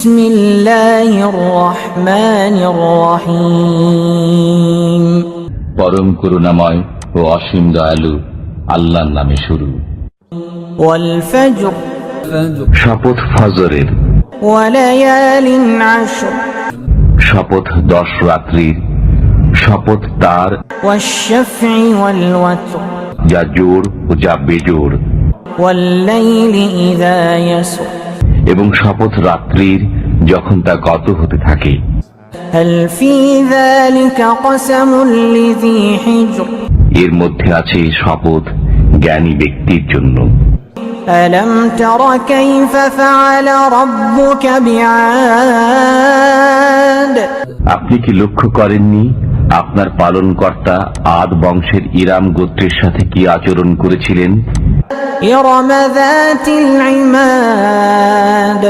বিসমিল্লাহির রহমানির রহিম। পরম করুণাময় ও অসীম দয়ালু আল্লাহর নামে শুরু। ওয়াল ফজর, শপথ ফজরের। ওয়া লায়ালিন আশর, শপথ 10 রাত্রির। শপথ তার ওয়াশ শাফঈ ওয়াল ওয়াতর, যা জোর ও যা বেজোর। ওয়াল লাইলি ইযা ইয়াসর, এবং শপথ রাত্রির যখন তা গত হতে থাকে। হাল ফী যালিকা কসমুল লিযী হিজর, এর মধ্যে আছে শপথ জ্ঞানী ব্যক্তির জন্য। আলাম তারা কাইফা ফাআলা রাব্বুকা বিআদ, আপনি কি লক্ষ্য করেননি আপনার পালনকর্তা আদ বংশের ইরাম গোত্রের সাথে কি আচরণ করেছিলেন? ইরম যাতিল ইমাদ,